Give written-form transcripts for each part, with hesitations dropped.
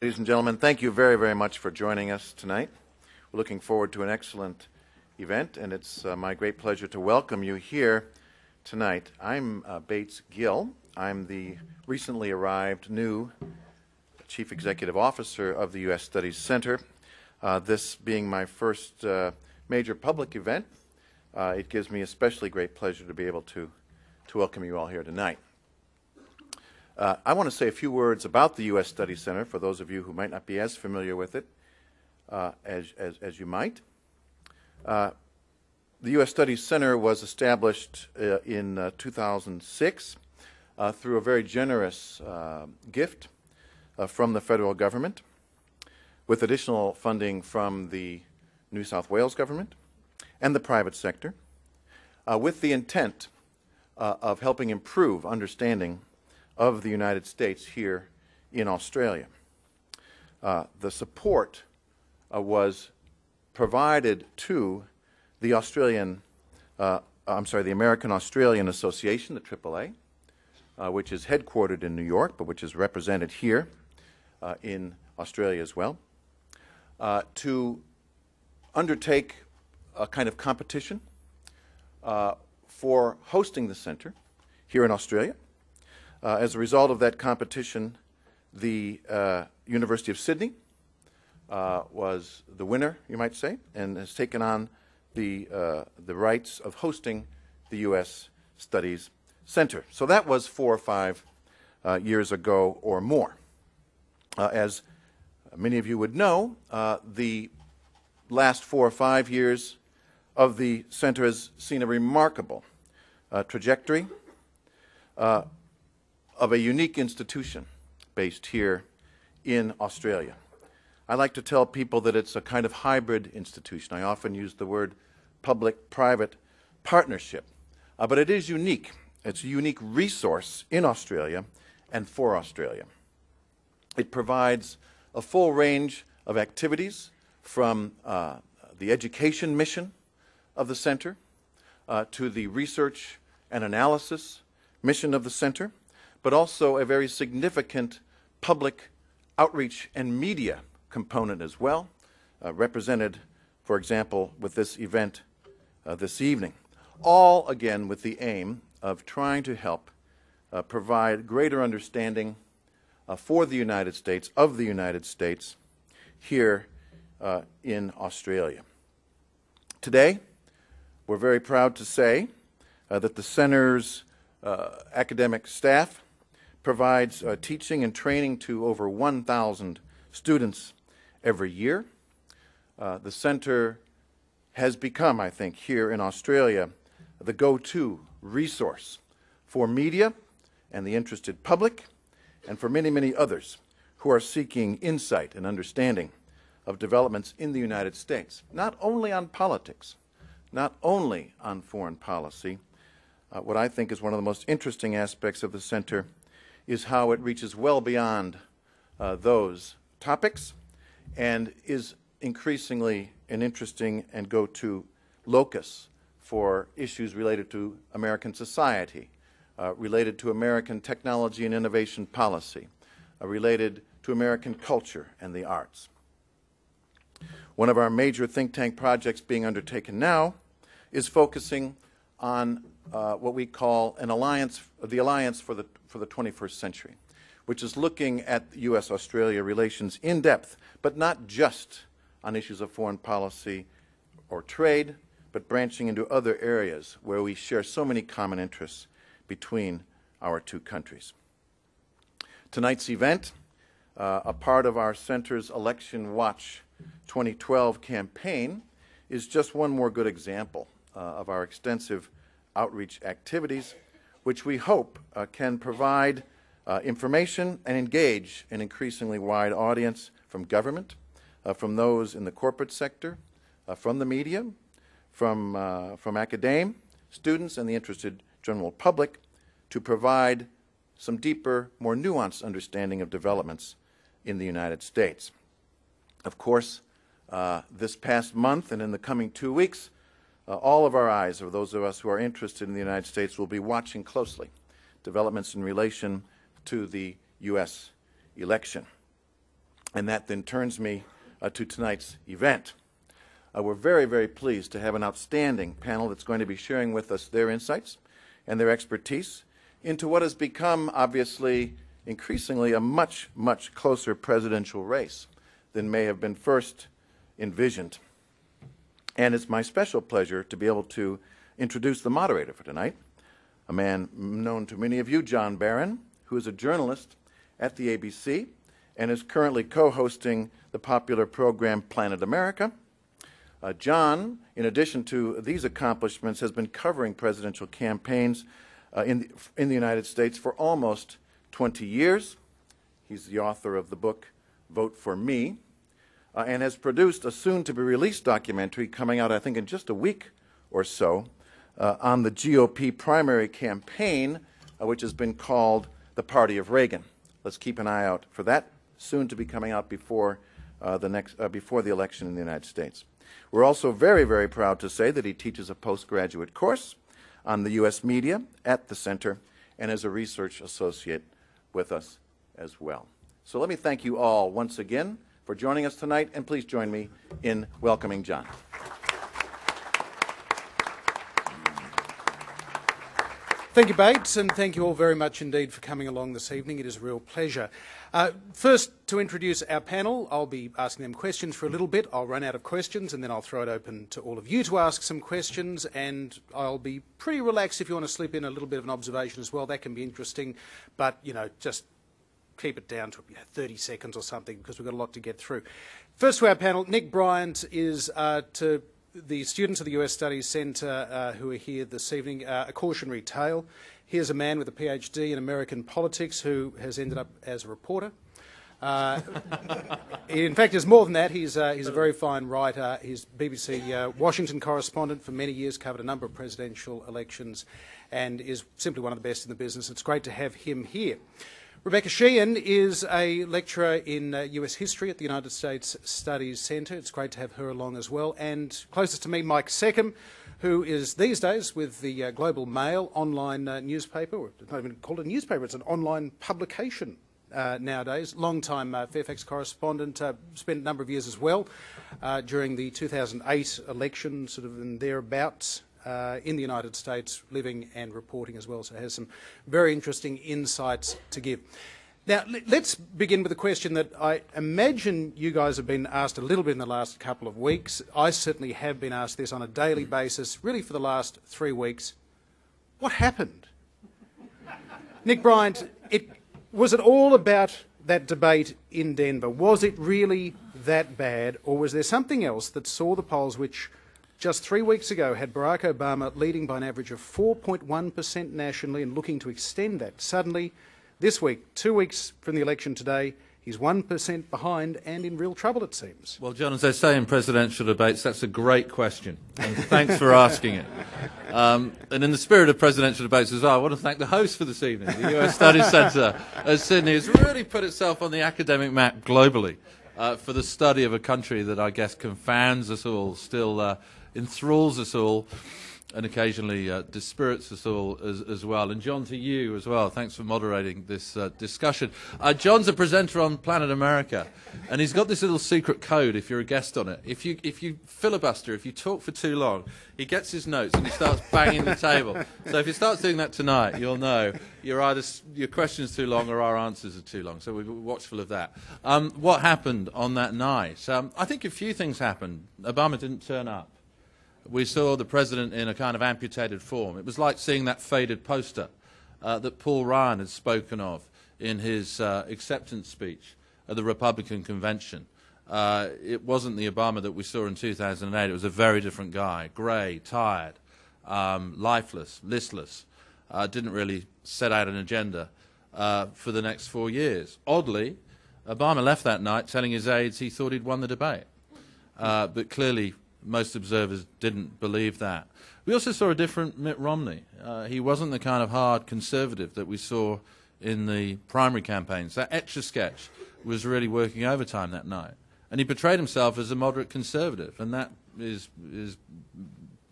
Ladies and gentlemen, thank you very, very much for joining us tonight. We're looking forward to an excellent event, and it's my great pleasure to welcome you here tonight. I'm Bates Gill. I'm the recently arrived new Chief Executive Officer of the U.S. Studies Center. This being my first major public event, it gives me especially great pleasure to be able to welcome you all here tonight. I want to say a few words about the U.S. Studies Center for those of you who might not be as familiar with it as you might. The U.S. Studies Center was established in 2006 through a very generous gift from the federal government, with additional funding from the New South Wales government and the private sector, with the intent of helping improve understanding of the United States here in Australia. The support was provided to the American Australian Association, the AAA, which is headquartered in New York, but which is represented here in Australia as well, to undertake a kind of competition for hosting the center here in Australia. As a result of that competition, the University of Sydney was the winner, you might say, and has taken on the rights of hosting the U.S. Studies Center. So that was 4 or 5 years ago or more. As many of you would know, the last 4 or 5 years of the center has seen a remarkable trajectory of a unique institution based here in Australia. I like to tell people that it's a kind of hybrid institution. I often use the word public-private partnership, but it is unique. It's a unique resource in Australia and for Australia. It provides a full range of activities from the education mission of the center to the research and analysis mission of the center, but also a very significant public outreach and media component as well, represented, for example, with this event this evening. All, again, with the aim of trying to help provide greater understanding for the United States, of the United States, here in Australia. Today, we're very proud to say that the center's academic staff provides teaching and training to over 1,000 students every year. The center has become, I think, here in Australia, the go-to resource for media and the interested public, and for many, many others who are seeking insight and understanding of developments in the United States, not only on politics, not only on foreign policy. What I think is one of the most interesting aspects of the center is how it reaches well beyond those topics and is increasingly an interesting and go-to locus for issues related to American society, related to American technology and innovation policy, related to American culture and the arts. One of our major think tank projects being undertaken now is focusing on what we call the Alliance for the 21st Century, which is looking at U.S.-Australia relations in depth, but not just on issues of foreign policy or trade, but branching into other areas where we share so many common interests between our two countries. Tonight's event, a part of our center's Election Watch 2012 campaign, is just one more good example of our extensive outreach activities, which we hope can provide information and engage an increasingly wide audience from government, from those in the corporate sector, from the media, from academe, students, and the interested general public, to provide some deeper, more nuanced understanding of developments in the United States. Of course, this past month and in the coming 2 weeks, all of our eyes, of those of us who are interested in the United States, will be watching closely developments in relation to the U.S. election. And that then turns me to tonight's event. We're very, very pleased to have an outstanding panel that's going to be sharing with us their insights and their expertise into what has become, obviously, increasingly a much, much closer presidential race than may have been first envisioned. And it's my special pleasure to be able to introduce the moderator for tonight, a man known to many of you, John Barron, who is a journalist at the ABC and is currently co-hosting the popular program Planet America. John, in addition to these accomplishments, has been covering presidential campaigns in the United States for almost 20 years. He's the author of the book Vote for Me, and has produced a soon-to-be-released documentary coming out, I think, in just a week or so, on the GOP primary campaign, which has been called The Party of Reagan. Let's keep an eye out for that, soon to be coming out before the election in the United States. We're also very, very proud to say that he teaches a postgraduate course on the U.S. media at the Center and is a research associate with us as well. So let me thank you all once again for joining us tonight, and please join me in welcoming John. Thank you, Bates, and thank you all very much indeed for coming along this evening. It is a real pleasure. First, to introduce our panel, I'll be asking them questions for a little bit. I'll run out of questions, and then I'll throw it open to all of you to ask some questions, and I'll be pretty relaxed if you want to slip in a little bit of an observation as well. That can be interesting, but, you know, just keep it down to 30 seconds or something, because we've got a lot to get through. First to our panel, Nick Bryant is to the students of the US Studies Centre who are here this evening, a cautionary tale. Here's a man with a PhD in American politics who has ended up as a reporter. In fact, there's more than that. He's a very fine writer. He's BBC Washington correspondent for many years, covered a number of presidential elections, and is simply one of the best in the business. It's great to have him here. Rebecca Sheehan is a lecturer in US history at the United States Studies Centre. It's great to have her along as well. And closest to me, Mike Seccombe, who is these days with the Global Mail online newspaper. Or it's not even called a newspaper, it's an online publication nowadays. Long-time Fairfax correspondent, spent a number of years as well during the 2008 election, sort of in thereabouts. In the United States, living and reporting as well, so has some very interesting insights to give. Now, let's begin with a question that I imagine you guys have been asked a little bit in the last couple of weeks. I certainly have been asked this on a daily basis, really for the last 3 weeks. What happened? Nick Bryant, was it all about that debate in Denver? Was it really that bad, or was there something else that saw the polls which just 3 weeks ago had Barack Obama leading by an average of 4.1% nationally and looking to extend that? Suddenly, this week, 2 weeks from the election today, he's 1% behind and in real trouble, it seems. Well, John, as they say in presidential debates, that's a great question, and thanks for asking it. And in the spirit of presidential debates as well, I want to thank the host for this evening. The US Studies Centre at Sydney has really put itself on the academic map globally for the study of a country that I guess confounds us all, still enthralls us all, and occasionally dispirits us all as well. And John, to you as well, thanks for moderating this discussion. John's a presenter on Planet America, and he's got this little secret code if you're a guest on it. If you filibuster, if you talk for too long, he gets his notes and he starts banging the table. So if he starts doing that tonight, you'll know your question's too long or our answers are too long. So we're watchful of that. What happened on that night? I think a few things happened. Obama didn't turn up. We saw the president in a kind of amputated form. It was like seeing that faded poster that Paul Ryan had spoken of in his acceptance speech at the Republican convention. It wasn't the Obama that we saw in 2008. It was a very different guy, grey, tired, lifeless, listless, didn't really set out an agenda for the next 4 years. Oddly, Obama left that night telling his aides he thought he'd won the debate. But clearly, most observers didn't believe that. We also saw a different Mitt Romney. He wasn't the kind of hard conservative that we saw in the primary campaigns. That Etch-a-Sketch was really working overtime that night. And he portrayed himself as a moderate conservative, and that is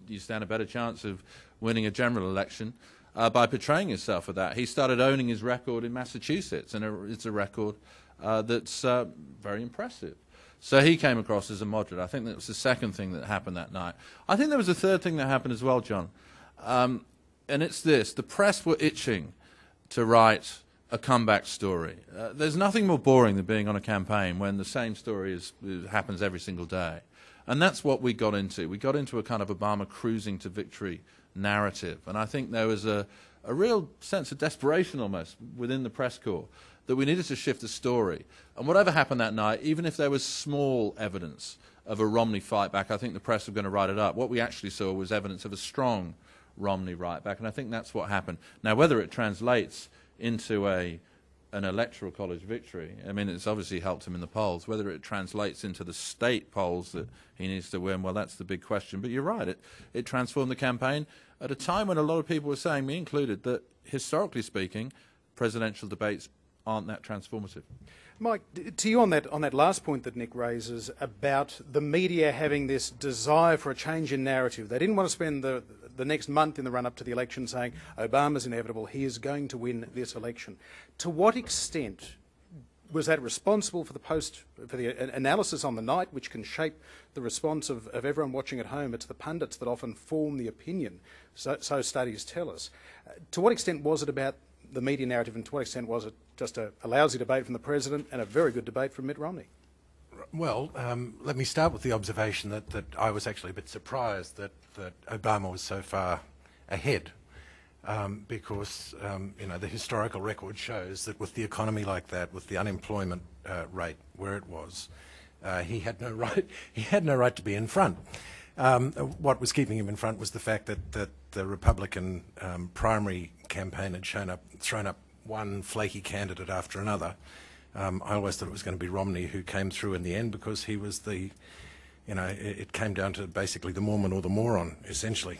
you stand a better chance of winning a general election by portraying himself with that. He started owning his record in Massachusetts, and it's a record that's very impressive. So he came across as a moderate. I think that was the second thing that happened that night. I think there was a third thing that happened as well, John, and it's this. The press were itching to write a comeback story. There's nothing more boring than being on a campaign when the same story happens every single day. And that's what we got into. We got into a kind of Obama cruising to victory narrative. And I think there was a real sense of desperation almost within the press corps that we needed to shift the story. And whatever happened that night, even if there was small evidence of a Romney fight back, I think the press were going to write it up. What we actually saw was evidence of a strong Romney right back, and I think that's what happened. Now, whether it translates into an electoral college victory, I mean, it's obviously helped him in the polls. Whether it translates into the state polls that he needs to win, well, that's the big question. But you're right, it transformed the campaign at a time when a lot of people were saying, me included, that historically speaking, presidential debates aren't that transformative. Mike, to you on that last point that Nick raises about the media having this desire for a change in narrative. They didn't want to spend the next month in the run-up to the election saying Obama's inevitable, he is going to win this election. To what extent was that responsible for the analysis on the night, which can shape the response of everyone watching at home? It's the pundits that often form the opinion, so studies tell us. To what extent was it about the media narrative, and to what extent was it just a lousy debate from the President and a very good debate from Mitt Romney? Well, let me start with the observation that I was actually a bit surprised that Obama was so far ahead, because the historical record shows that with the economy like that, with the unemployment rate where it was, he had no right. He had no right to be in front. What was keeping him in front was the fact that the Republican primary campaign had thrown up one flaky candidate after another. I always thought it was going to be Romney who came through in the end, because he was it came down to basically the Mormon or the moron, essentially.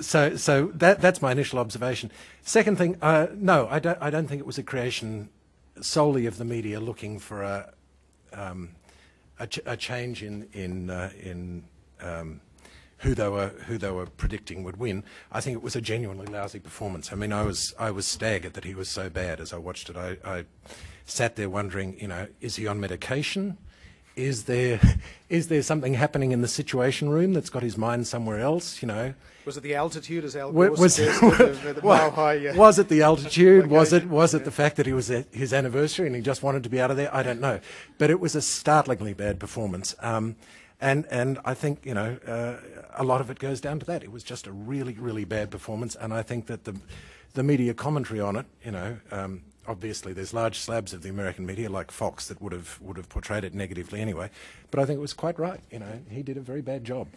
So that's my initial observation. Second thing, no, I don't think it was a creation solely of the media looking for a change in who they were predicting would win. I think it was a genuinely lousy performance. I mean, I was staggered that he was so bad as I watched it. I sat there wondering, is he on medication? Is there something happening in the Situation Room that's got his mind somewhere else? Was it the altitude, as Al Gore suggested? Was it the altitude? Was it the fact that it was his anniversary and he just wanted to be out of there? I don't know. But it was a startlingly bad performance. And I think, a lot of it goes down to that. It was just a really, really bad performance. And I think that the media commentary on it, obviously there's large slabs of the American media like Fox that would have portrayed it negatively anyway. But I think it was quite right. He did a very bad job.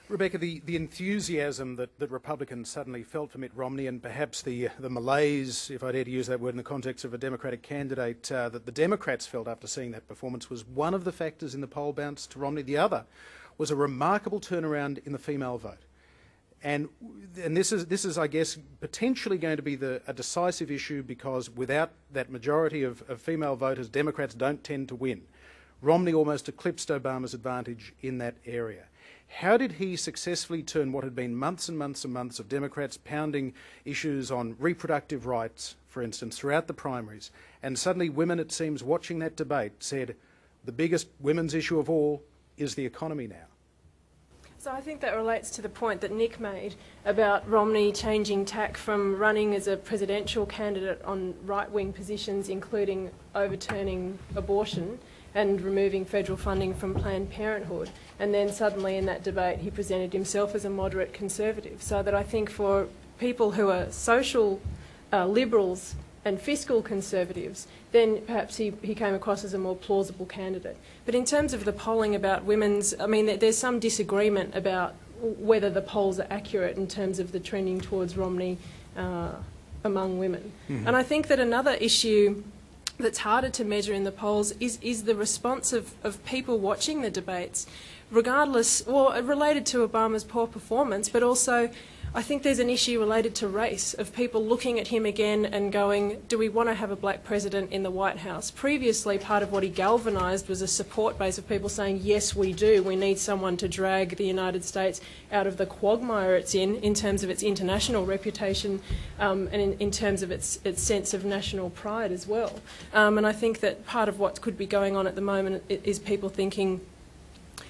Rebecca, the enthusiasm that Republicans suddenly felt for Mitt Romney, and perhaps the malaise, if I dare to use that word in the context of a Democratic candidate, that the Democrats felt after seeing that performance, was one of the factors in the poll bounce to Romney. The other was a remarkable turnaround in the female vote. And this is, I guess, potentially going to be a decisive issue, because without that majority of female voters, Democrats don't tend to win. Romney almost eclipsed Obama's advantage in that area. How did he successfully turn what had been months and months and months of Democrats pounding issues on reproductive rights, for instance, throughout the primaries, and suddenly women, it seems, watching that debate said the biggest women's issue of all is the economy now? So I think that relates to the point that Nick made about Romney changing tack from running as a presidential candidate on right-wing positions, including overturning abortion and removing federal funding from Planned Parenthood. And then suddenly in that debate he presented himself as a moderate conservative. So that I think for people who are social liberals and fiscal conservatives, then perhaps he came across as a more plausible candidate. But in terms of the polling about women's, I mean, there's some disagreement about whether the polls are accurate in terms of the trending towards Romney among women. Mm-hmm. And I think that another issue that's harder to measure in the polls is the response of people watching the debates, regardless, or related to Obama's poor performance, but also I think there's an issue related to race, of people looking at him again and going, do we want to have a black president in the White House? Previously, part of what he galvanised was a support base of people saying, yes, we do. We need someone to drag the United States out of the quagmire it's in terms of its international reputation and in terms of its sense of national pride as well. And I think that part of what could be going on at the moment is people thinking,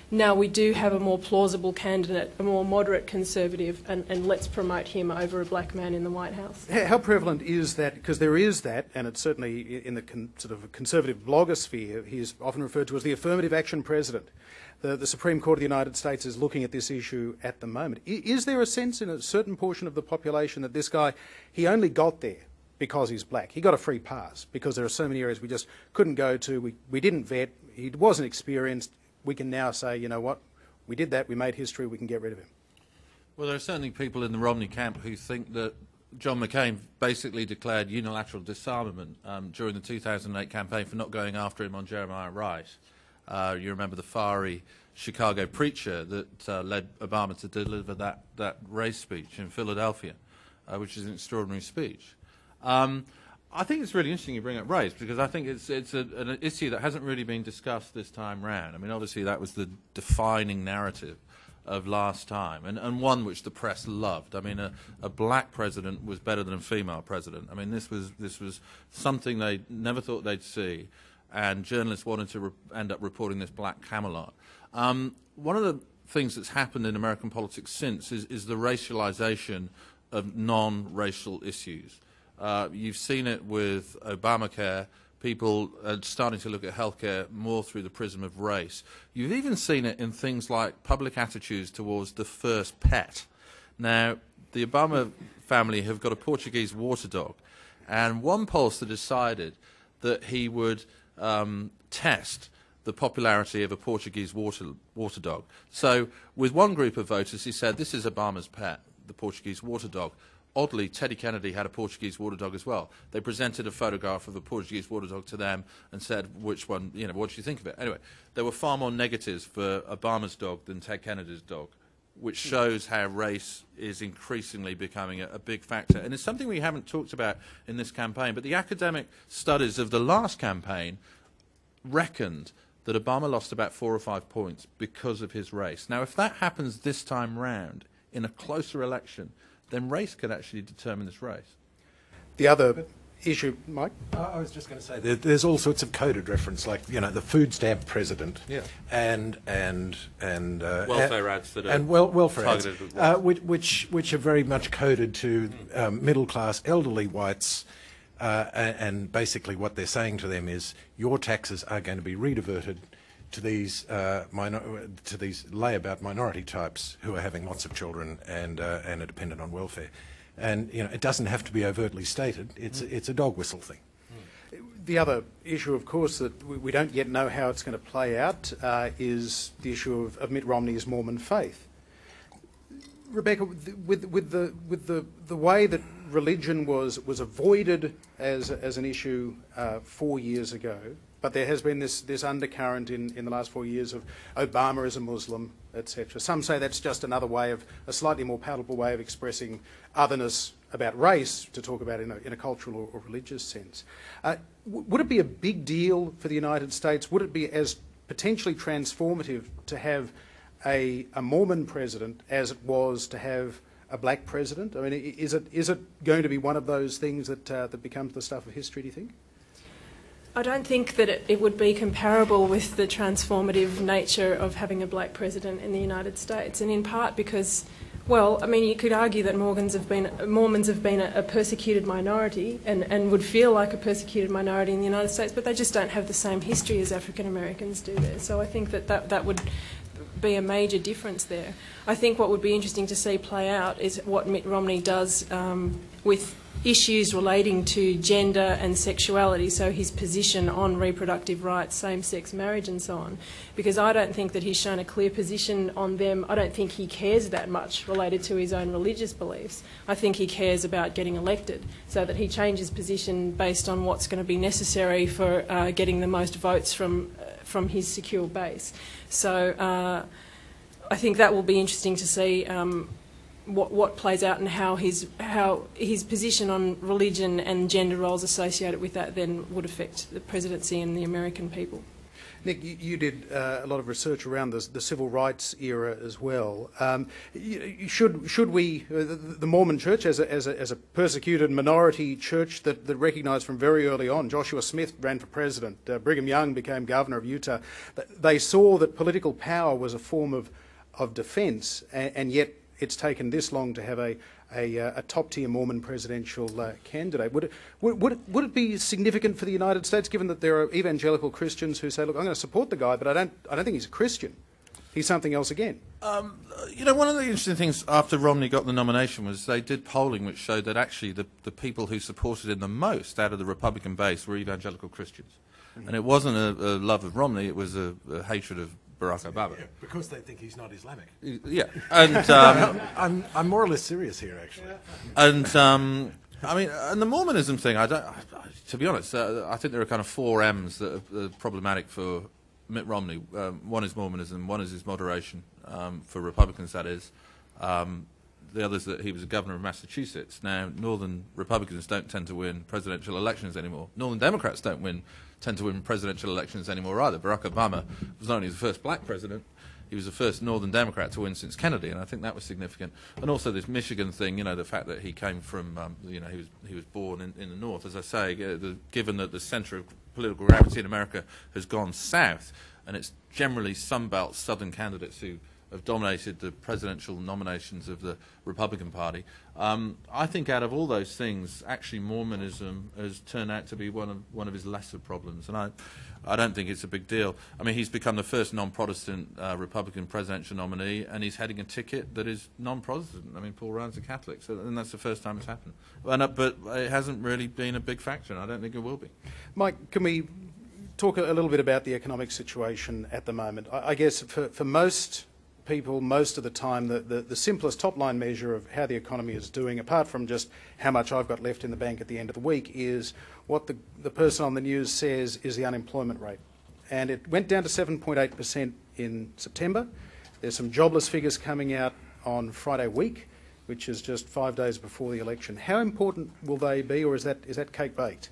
now we do have a more plausible candidate, a more moderate conservative, and let's promote him over a black man in the White House. How prevalent is that? Because there is that, and it's certainly in the sort of conservative blogosphere, he is often referred to as the affirmative action president. The Supreme Court of the United States is looking at this issue at the moment. Is there a sense in a certain portion of the population that this guy, he only got there because he's black? He got a free pass because there are so many areas we just couldn't go to, we didn't vet, he wasn't experienced. We can now say, you know what, we did that, we made history, we can get rid of him. Well, there are certainly people in the Romney camp who think that John McCain basically declared unilateral disarmament during the 2008 campaign for not going after him on Jeremiah Wright. You remember the fiery Chicago preacher that led Obama to deliver that race speech in Philadelphia, which is an extraordinary speech. I think it's really interesting you bring up race, because I think it's an issue that hasn't really been discussed this time round. I mean, obviously that was the defining narrative of last time, and one which the press loved. I mean, a black president was better than a female president. I mean, this was something they never thought they'd see, and journalists wanted to end up reporting this black Camelot. One of the things that's happened in American politics since is the racialization of non-racial issues. You've seen it with Obamacare. People are starting to look at healthcare more through the prism of race. You've even seen it in things like public attitudes towards the first pet. Now, the Obama family have got a Portuguese water dog, and one pollster decided that he would test the popularity of a Portuguese water dog. So with one group of voters, he said, this is Obama's pet, the Portuguese water dog. Oddly, Teddy Kennedy had a Portuguese water dog as well. They presented a photograph of a Portuguese water dog to them and said, which one, you know, what do you think of it? Anyway, there were far more negatives for Obama's dog than Ted Kennedy's dog, which shows how race is increasingly becoming a big factor. And it's something we haven't talked about in this campaign, but the academic studies of the last campaign reckoned that Obama lost about 4 or 5 points because of his race. Now, if that happens this time round in a closer election, then race could actually determine this race. The other issue, Mike? I was just going to say, there's all sorts of coded reference, like, you know, the food stamp president, and welfare ads that are and welfare ads, with which are very much coded to middle class elderly whites, and basically what they're saying to them is, your taxes are going to be rediverted to these layabout minority types who are having lots of children and are dependent on welfare. And, you know, it doesn't have to be overtly stated. It's a dog whistle thing. The other issue, of course, that we don't yet know how it's going to play out is the issue of Mitt Romney's Mormon faith. Rebecca, with the way that religion was avoided as an issue 4 years ago, but there has been this undercurrent in the last 4 years of Obama as a Muslim, etc. Some say that's just another way of, a slightly more palatable way of expressing otherness about race, to talk about in a cultural or religious sense. Would it be a big deal for the United States? Would it be as potentially transformative to have a Mormon president as it was to have a black president? I mean, is it going to be one of those things that becomes the stuff of history, do you think? I don't think that it would be comparable with the transformative nature of having a black president in the United States, and in part because, well, I mean, you could argue that Mormons have been a persecuted minority and would feel like a persecuted minority in the United States, but they just don't have the same history as African Americans do there. So I think that would be a major difference there. I think what would be interesting to see play out is what Mitt Romney does with issues relating to gender and sexuality, so his position on reproductive rights, same-sex marriage and so on, because I don't think that he's shown a clear position on them. I don't think he cares that much related to his own religious beliefs. I think he cares about getting elected, so that he changes position based on what's going to be necessary for getting the most votes from his secure base. So I think that will be interesting to see what plays out and how his position on religion and gender roles associated with that then would affect the presidency and the American people. Nick, you did a lot of research around the civil rights era as well. Should we, the Mormon Church, as a persecuted minority church that recognised from very early on, Joshua Smith ran for president, Brigham Young became governor of Utah, they saw that political power was a form of defence, and yet it's taken this long to have a top-tier Mormon presidential candidate. Would it be significant for the United States, given that there are evangelical Christians who say, "Look, I'm going to support the guy, but I don't think he's a Christian. He's something else again." One of the interesting things after Romney got the nomination was they did polling which showed that actually the people who supported him the most out of the Republican base were evangelical Christians, and it wasn't a love of Romney; it was a hatred of Barack Obama. Yeah, because they think he's not Islamic. Yeah, and I'm more or less serious here, actually. And and the Mormonism thing. To be honest, I think there are kind of 4 M's that are problematic for Mitt Romney. One is Mormonism. One is his moderation for Republicans. That is. The other is that he was a governor of Massachusetts. Now, Northern Republicans don't tend to win presidential elections anymore. Northern Democrats tend to win presidential elections anymore either. Barack Obama was not only the first black president, he was the first Northern Democrat to win since Kennedy, and I think that was significant. And also this Michigan thing, the fact that he came from, he was born in the North. As I say, given that the centre of political gravity in America has gone south, and it's generally Sunbelt Southern candidates who have dominated the presidential nominations of the Republican Party. I think out of all those things, actually Mormonism has turned out to be one of his lesser problems, and I don't think it's a big deal. I mean, he's become the first non-Protestant Republican presidential nominee, and he's heading a ticket that is non-Protestant. I mean, Paul Ryan's a Catholic, and that's the first time it's happened. But it hasn't really been a big factor, and I don't think it will be. Mike, can we talk a little bit about the economic situation at the moment? I guess for most people, most of the time, the simplest top-line measure of how the economy is doing, apart from just how much I've got left in the bank at the end of the week, is what the person on the news says is the unemployment rate. And it went down to 7.8% in September. There's some jobless figures coming out on Friday week, which is just 5 days before the election. How important will they be, or is that cake baked?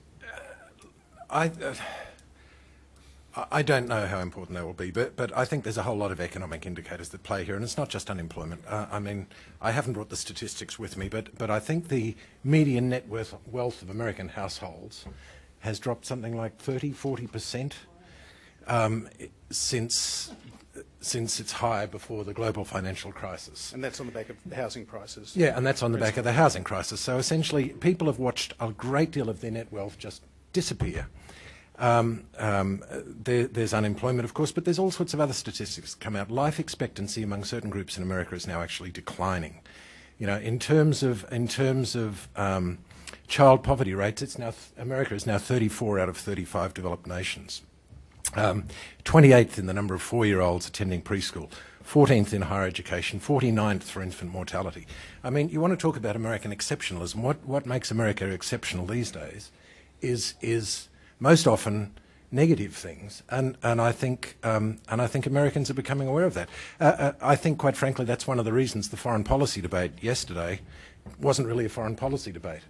I don't know how important they will be, but I think there's a whole lot of economic indicators that play here, and it's not just unemployment. I mean, I haven't brought the statistics with me, but I think the median net wealth of American households has dropped something like 30–40% since its high before the global financial crisis. And that's on the back of the housing prices. Yeah, and that's on the back of the housing crisis. So essentially, people have watched a great deal of their net wealth just disappear. There's unemployment, of course, but there's all sorts of other statistics that come out. Life expectancy among certain groups in America is now actually declining. In terms of child poverty rates, America is now 34 out of 35 developed nations. 28th in the number of 4-year-olds attending preschool, 14th in higher education, 49th for infant mortality. I mean, you want to talk about American exceptionalism. What makes America exceptional these days is most often negative things, and I think Americans are becoming aware of that. I think, quite frankly, that's one of the reasons the foreign policy debate yesterday wasn't really a foreign policy debate.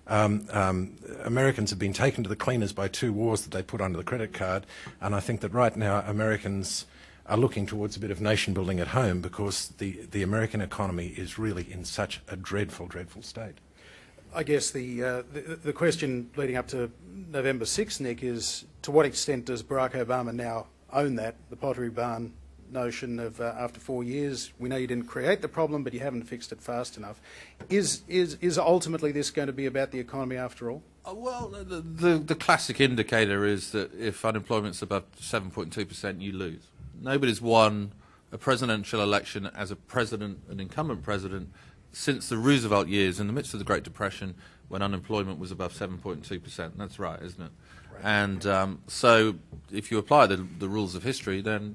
Americans have been taken to the cleaners by 2 wars that they put under the credit card, and I think that right now Americans are looking towards a bit of nation building at home because the American economy is really in such a dreadful, dreadful state. I guess the question leading up to November 6th, Nick, is to what extent does Barack Obama now own that, the Pottery Barn notion of after 4 years, we know you didn't create the problem, but you haven't fixed it fast enough. Is ultimately this going to be about the economy after all? Well, the classic indicator is that if unemployment's above 7.2%, you lose. Nobody's won a presidential election as a president, an incumbent president, since the Roosevelt years in the midst of the Great Depression when unemployment was above 7.2%. That's right, isn't it? Right. And so if you apply the rules of history, then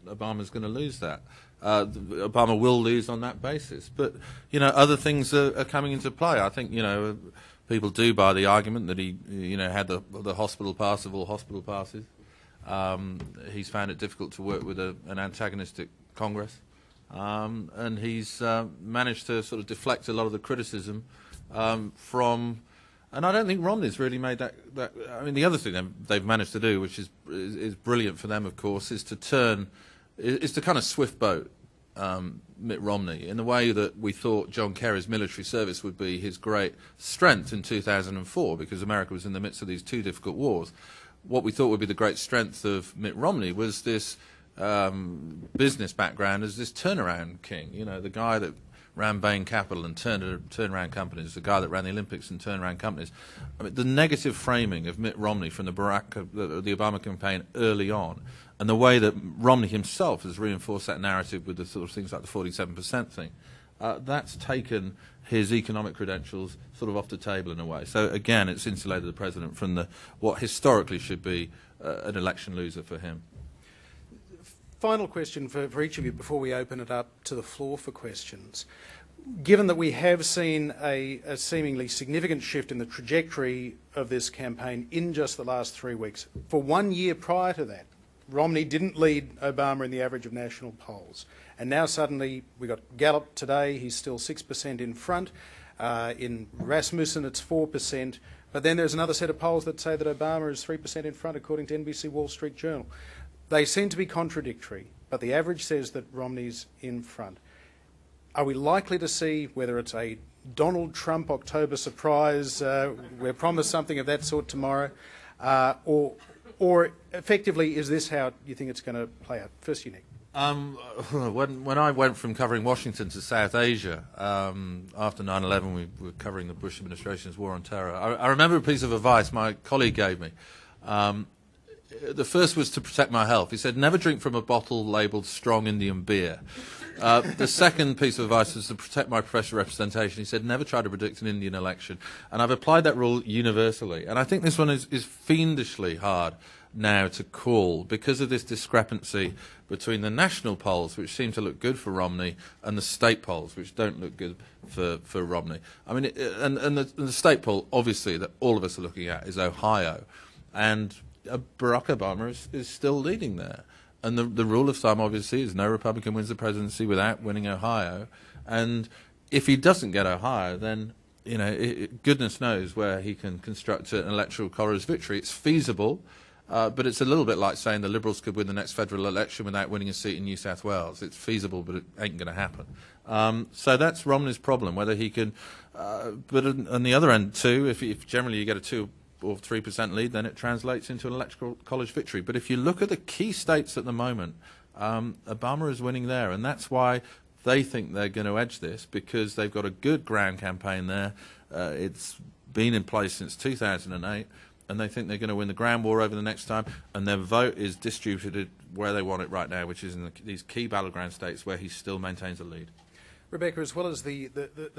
Obama's going to lose that. Obama will lose on that basis. But, other things are coming into play. I think, people do buy the argument that he, had the hospital pass of all hospital passes. He's found it difficult to work with an antagonistic Congress. and he's managed to sort of deflect a lot of the criticism from. And I don't think Romney's really made that. I mean, the other thing they've managed to do, which is brilliant for them, of course, is to kind of swift boat Mitt Romney in the way that we thought John Kerry's military service would be his great strength in 2004, because America was in the midst of these two difficult wars. What we thought would be the great strength of Mitt Romney was this business background as this turnaround king. You know, the guy that ran Bain Capital and turned around companies, the guy that ran the Olympics and turned around companies. I mean, the negative framing of Mitt Romney from the Obama campaign early on, and the way that Romney himself has reinforced that narrative with the sort of things like the 47% thing, that's taken his economic credentials sort of off the table in a way. So again, it's insulated the president from what historically should be an election loser for him. Final question for each of you before we open it up to the floor for questions. Given that we have seen a seemingly significant shift in the trajectory of this campaign in just the last 3 weeks, for 1 year prior to that, Romney didn't lead Obama in the average of national polls. And now suddenly we got Gallup today, he's still 6% in front. In Rasmussen it's 4%. But then there's another set of polls that say that Obama is 3% in front according to NBC Wall Street Journal. They seem to be contradictory, but the average says that Romney's in front. Are we likely to see, whether it's a Donald Trump October surprise, we're promised something of that sort tomorrow, or effectively, is this how you think it's going to play out? First, you, Nick. When I went from covering Washington to South Asia after 9/11, we were covering the Bush administration's war on terror. I remember a piece of advice my colleague gave me. The first was to protect my health. He said, never drink from a bottle labelled strong Indian beer. The second piece of advice was to protect my professional representation. He said, never try to predict an Indian election. And I've applied that rule universally. And I think this one is fiendishly hard now to call because of this discrepancy between the national polls, which seem to look good for Romney, and the state polls, which don't look good for Romney. I mean, and the state poll, obviously, that all of us are looking at is Ohio. And Barack Obama is still leading there. And the rule of thumb, obviously, is no Republican wins the presidency without winning Ohio. And if he doesn't get Ohio, then, you know, goodness knows where he can construct an electoral college victory. It's feasible, but it's a little bit like saying the Liberals could win the next federal election without winning a seat in New South Wales. It's feasible, but it ain't going to happen. So that's Romney's problem, whether he can... but on the other end, too, if generally you get a 2 or 3% lead, then it translates into an electoral college victory. But if you look at the key states at the moment, Obama is winning there, and that's why they think they're going to edge this, because they've got a good ground campaign there. It's been in place since 2008, and they think they're going to win the ground war over the next time, and their vote is distributed where they want it right now, which is in these key battleground states where he still maintains a lead. Rebecca, as well as the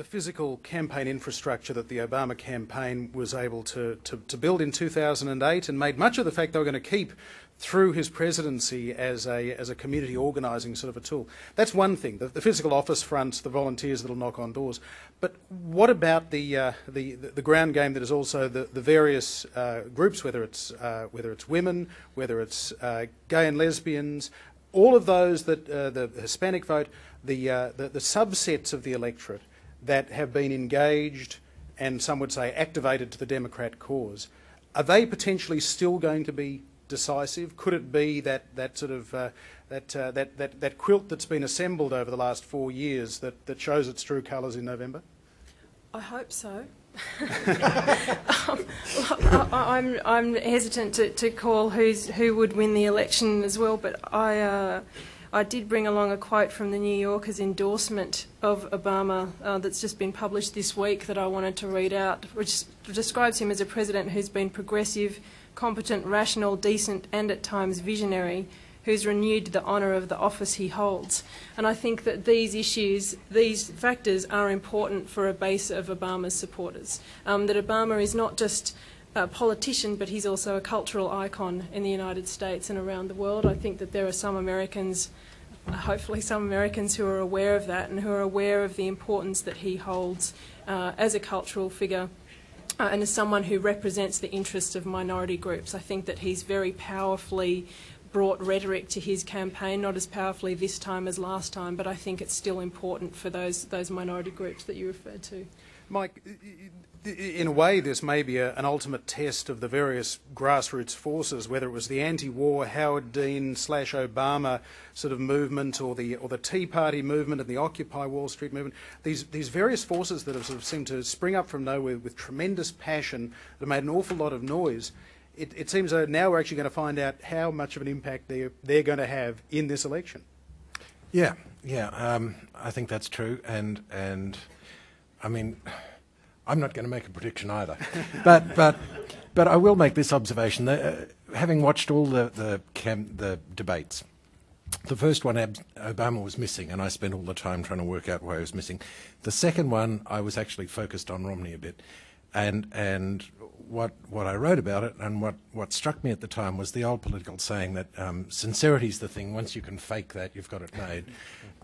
physical campaign infrastructure that the Obama campaign was able to build in 2008 and made much of the fact they were going to keep through his presidency as a community organising sort of a tool. That's one thing, the physical office fronts, the volunteers that'll knock on doors. But what about the ground game that is also the various groups, whether it's women, whether it's gay and lesbians, all of those that the Hispanic vote, the subsets of the electorate that have been engaged and some would say activated to the Democrat cause, are they potentially still going to be decisive? Could it be that sort of that quilt that's been assembled over the last 4 years that shows its true colours in November? I hope so. I'm hesitant to call who would win the election as well, but I did bring along a quote from the New Yorker's endorsement of Obama that's just been published this week that I wanted to read out, which describes him as a president who's been progressive, competent, rational, decent and at times visionary, who's renewed the honour of the office he holds. And I think that these issues, these factors are important for a base of Obama's supporters. That Obama is not just a politician, but he's also a cultural icon in the United States and around the world. I think that there are some Americans, hopefully some Americans, who are aware of that and who are aware of the importance that he holds as a cultural figure and as someone who represents the interests of minority groups. I think that he's very powerfully brought rhetoric to his campaign, not as powerfully this time as last time, but I think it's still important for those minority groups that you referred to. Mike, in a way, this may be an ultimate test of the various grassroots forces, whether it was the anti-war Howard Dean / Obama sort of movement, or the Tea Party movement and the Occupy Wall Street movement. These various forces that have sort of seemed to spring up from nowhere with tremendous passion that have made an awful lot of noise. It seems that now we're actually going to find out how much of an impact they're going to have in this election. Yeah, I think that's true, and I mean, I'm not going to make a prediction either, but I will make this observation: that, having watched all the debates, the first one Obama was missing, and I spent all the time trying to work out why he was missing. The second one, I was actually focused on Romney a bit, and what I wrote about it, and what struck me at the time, was the old political saying that sincerity's the thing. Once you can fake that, you've got it made,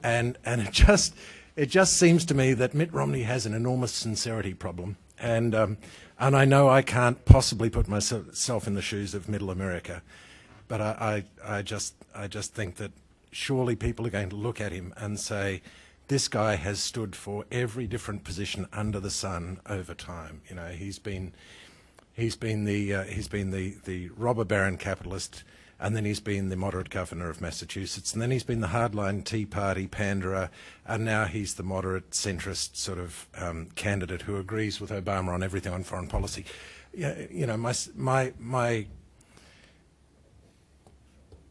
and it just seems to me that Mitt Romney has an enormous sincerity problem, and I know I can't possibly put myself in the shoes of Middle America, but I just think that surely people are going to look at him and say, this guy has stood for every different position under the sun over time. You know, he's been the robber baron capitalist, and then he's been the moderate governor of Massachusetts, and then he's been the hardline Tea Party panderer, and now he's the moderate centrist sort of candidate who agrees with Obama on everything on foreign policy. You know, my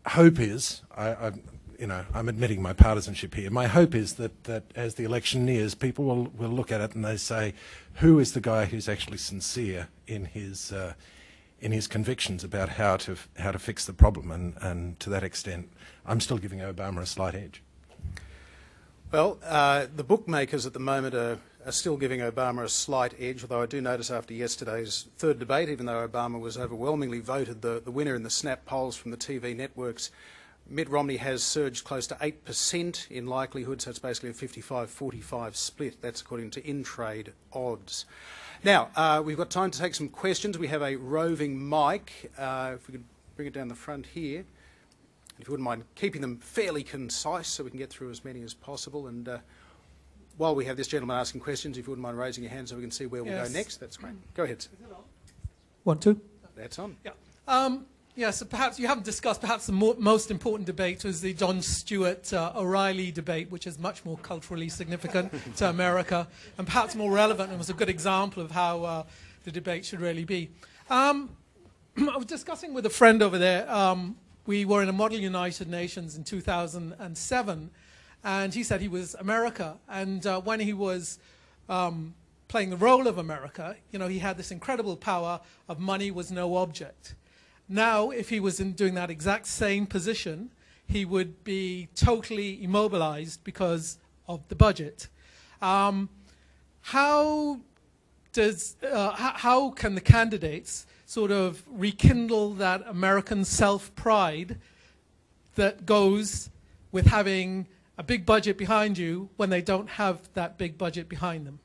hope is, I'm admitting my partisanship here. My hope is that as the election nears, people will look at it and they say, who is the guy who's actually sincere in his convictions about how to fix the problem, and to that extent, I'm still giving Obama a slight edge. Well, the bookmakers at the moment are still giving Obama a slight edge, although I do notice after yesterday's third debate, even though Obama was overwhelmingly voted the winner in the snap polls from the TV networks, Mitt Romney has surged close to 8% in likelihood, so it's basically a 55-45 split. That's according to in-trade odds. Now, we've got time to take some questions. We have a roving mic. If we could bring it down the front here. If you wouldn't mind keeping them fairly concise so we can get through as many as possible. And while we have this gentleman asking questions, if you wouldn't mind raising your hand so we can see where we'll go next, that's great. Go ahead, sir. 1, 2. That's on. Yeah. So perhaps you haven't discussed perhaps the most important debate was the Jon Stewart O'Reilly debate, which is much more culturally significant to America and perhaps more relevant, and was a good example of how the debate should really be. I was discussing with a friend over there. We were in a Model United Nations in 2007, and he said he was America, and when he was playing the role of America, you know, he had this incredible power of money was no object. Now, if he was doing that exact same position, he would be totally immobilized because of the budget. How can the candidates sort of rekindle that American self-pride that goes with having a big budget behind you when they don't have that big budget behind them?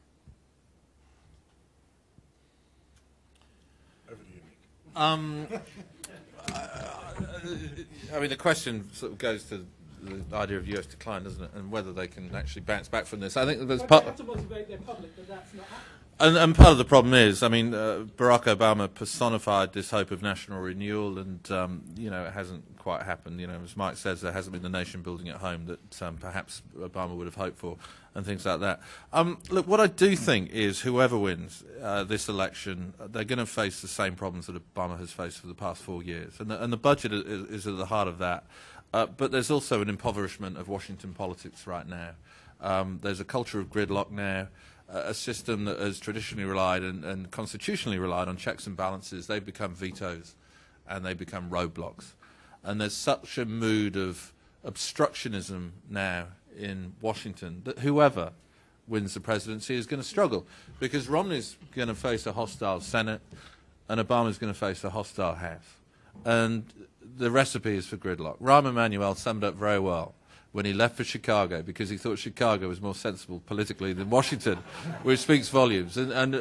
I mean, the question sort of goes to the idea of US decline, doesn't it, and whether they can actually bounce back from this. I think there's part. They have to motivate their public, but that's not happening. And part of the problem is, I mean, Barack Obama personified this hope of national renewal, and it hasn't quite happened. You know, as Mike says, there hasn't been the nation building at home that perhaps Obama would have hoped for, and things like that. Look, what I do think is, whoever wins this election, they're going to face the same problems that Obama has faced for the past 4 years, and the budget is at the heart of that. But there's also an impoverishment of Washington politics right now. There's a culture of gridlock now. A system that has traditionally relied and constitutionally relied on checks and balances, they've become vetoes and they become roadblocks. And there's such a mood of obstructionism now in Washington that whoever wins the presidency is going to struggle, because Romney's going to face a hostile Senate and Obama's going to face a hostile House. And the recipe is for gridlock. Rahm Emanuel summed up very well when he left for Chicago, because he thought Chicago was more sensible politically than Washington, which speaks volumes. And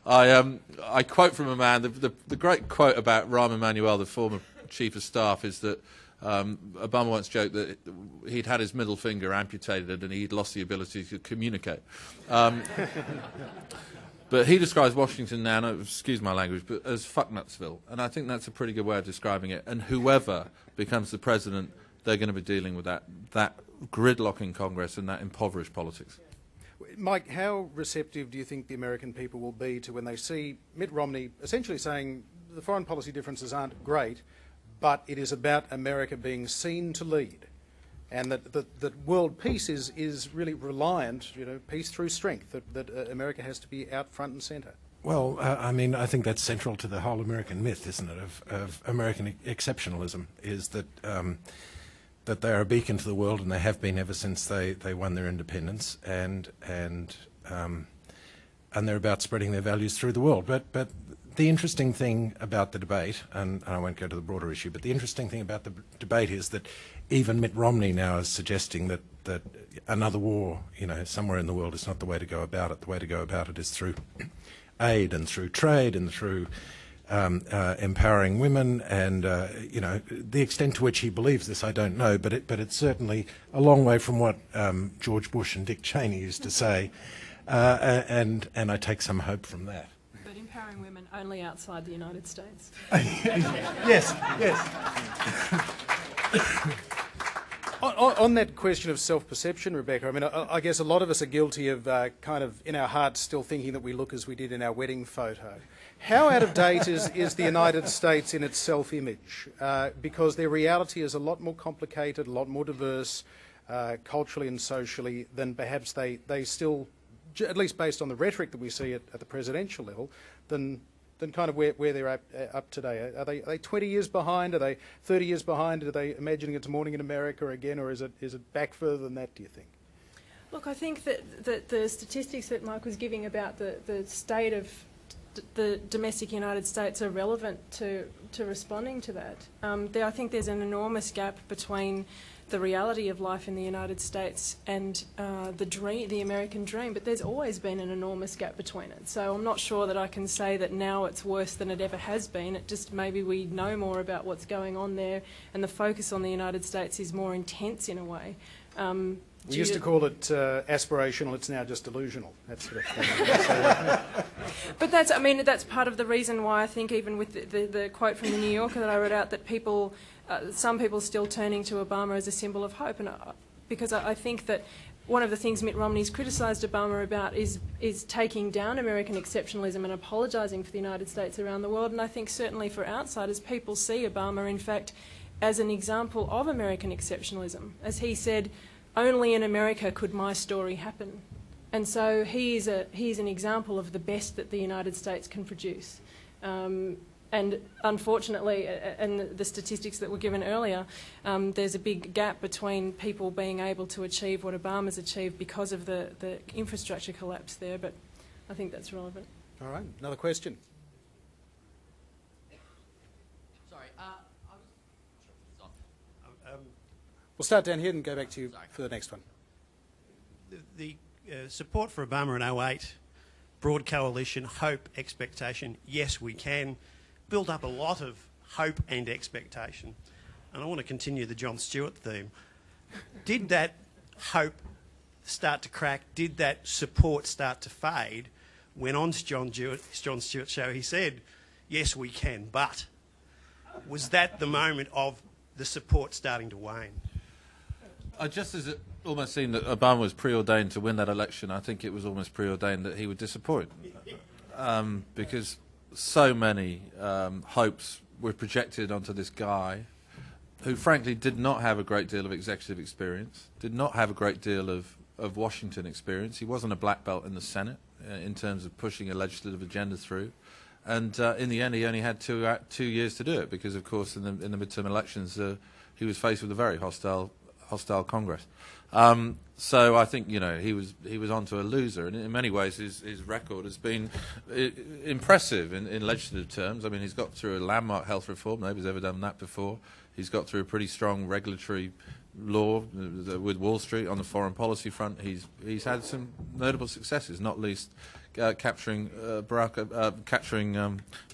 I quote from a man, the great quote about Rahm Emanuel, the former chief of staff, is that Obama once joked that he'd had his middle finger amputated and he'd lost the ability to communicate. But he describes Washington now, no, excuse my language, but as fucknutsville. And I think that's a pretty good way of describing it. And whoever becomes the president, they're going to be dealing with that gridlock in Congress and that impoverished politics. Mike, how receptive do you think the American people will be to when they see Mitt Romney essentially saying the foreign policy differences aren't great, but it is about America being seen to lead, and that world peace is really reliant, peace through strength, that America has to be out front and centre? Well, I mean, I think that's central to the whole American myth, isn't it, of American exceptionalism, is that that they are a beacon to the world, and they have been ever since they won their independence, and they're about spreading their values through the world. But the interesting thing about the debate, and I won't go to the broader issue, but the interesting thing about the debate is that even Mitt Romney now is suggesting that another war, somewhere in the world is not the way to go about it. The way to go about it is through aid and through trade and through empowering women, and the extent to which he believes this, I don't know, but it's certainly a long way from what George Bush and Dick Cheney used to say, and I take some hope from that. But empowering women only outside the United States. Yes. On that question of self-perception, Rebecca, I mean, I guess a lot of us are guilty of kind of in our hearts still thinking that we look as we did in our wedding photo. How out of date is the United States in its self-image? Because their reality is a lot more complicated, a lot more diverse, culturally and socially, than perhaps they still, at least based on the rhetoric that we see at the presidential level, than kind of where they're up today. Are they 20 years behind? Are they 30 years behind? Are they imagining it's morning in America again, or is it back further than that, do you think? Look, I think that the statistics that Mike was giving about the state of the domestic United States are relevant to responding to that. I think there's an enormous gap between the reality of life in the United States and the American dream, but there's always been an enormous gap between it. So I'm not sure that I can say that now it's worse than it ever has been. It just maybe we know more about what's going on there, and the focus on the United States is more intense in a way. We used to call it aspirational. It's now just delusional. That sort of thing. But that's part of the reason why I think, even with the quote from the New Yorker that I read out, that some people still turning to Obama as a symbol of hope, and because I think that one of the things Mitt Romney's criticised Obama about is taking down American exceptionalism and apologising for the United States around the world. And I think certainly for outsiders, people see Obama, in fact, as an example of American exceptionalism. As he said, only in America could my story happen. And so he's an example of the best that the United States can produce. And unfortunately, and the statistics that were given earlier, there's a big gap between people being able to achieve what Obama's achieved because of the infrastructure collapse there, but I think that's relevant. All right, another question. Sorry, We'll start down here and go back to you for the next one. the support for Obama in 2008, broad coalition, hope, expectation, yes we can, build up a lot of hope and expectation. And I want to continue the John Stewart theme. Did that hope start to crack? Did that support start to fade when on John Stewart's show he said, yes we can, but was that the moment of the support starting to wane? Just as it almost seemed that Obama was preordained to win that election, I think it was almost preordained that he would disappoint. Because so many hopes were projected onto this guy who frankly did not have a great deal of executive experience, did not have a great deal of Washington experience. He wasn't a black belt in the Senate in terms of pushing a legislative agenda through. And in the end, he only had 2 years to do it because, of course, in the midterm elections, he was faced with a very hostile Congress. So I think he was onto a loser, and in many ways his record has been impressive in legislative terms. I mean, he's got through a landmark health reform. Nobody's ever done that before. He's got through a pretty strong regulatory law with Wall Street on the foreign policy front. He's had some notable successes, not least capturing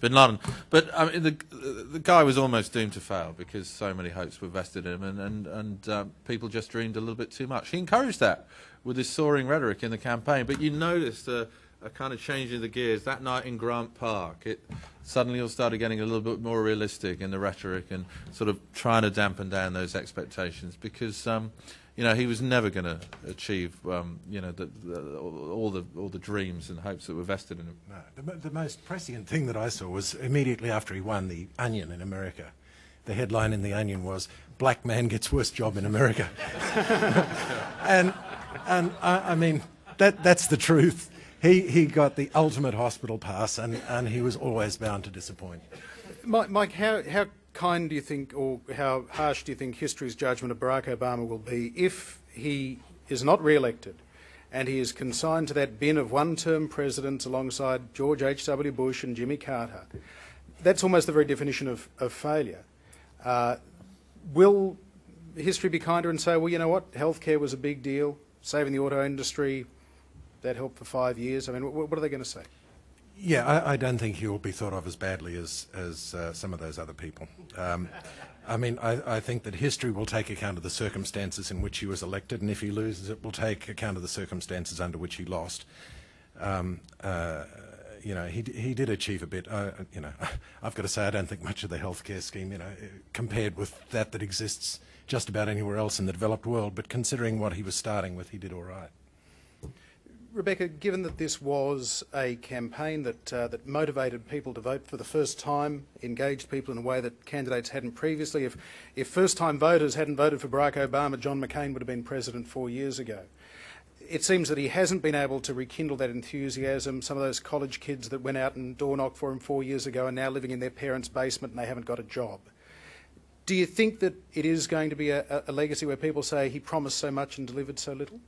Bin Laden. But I mean, the guy was almost doomed to fail because so many hopes were vested in him, and people just dreamed a little bit too much. He encouraged that with his soaring rhetoric in the campaign, but you noticed a kind of change in the gears that night in Grant Park. It suddenly all started getting a little bit more realistic in the rhetoric and sort of trying to dampen down those expectations because he was never going to achieve all the dreams and hopes that were vested in him. No, the most prescient thing that I saw was immediately after he won the Onion in America. The headline in the Onion was "Black man gets worst job in America," and I mean that's the truth. He got the ultimate hospital pass, and he was always bound to disappoint. Mike, how kind do you think, or how harsh do you think history's judgment of Barack Obama will be if he is not re-elected and he is consigned to that bin of one-term presidents alongside George H.W. Bush and Jimmy Carter? That's almost the very definition of failure. Will history be kinder and say, well, you know what, healthcare was a big deal, saving the auto industry, that helped for 5 years? I mean, what are they going to say? Yeah, I don't think he will be thought of as badly as some of those other people. I mean, I think that history will take account of the circumstances in which he was elected, and if he loses, it will take account of the circumstances under which he lost. He did achieve a bit. I've got to say, I don't think much of the healthcare scheme, compared with that exists just about anywhere else in the developed world. But considering what he was starting with, he did all right. Rebecca, given that this was a campaign that motivated people to vote for the first time, engaged people in a way that candidates hadn't previously, if first-time voters hadn't voted for Barack Obama, John McCain would have been president 4 years ago. It seems that he hasn't been able to rekindle that enthusiasm. Some of those college kids that went out and door-knocked for him 4 years ago are now living in their parents' basement and they haven't got a job. Do you think that it is going to be a legacy where people say he promised so much and delivered so little?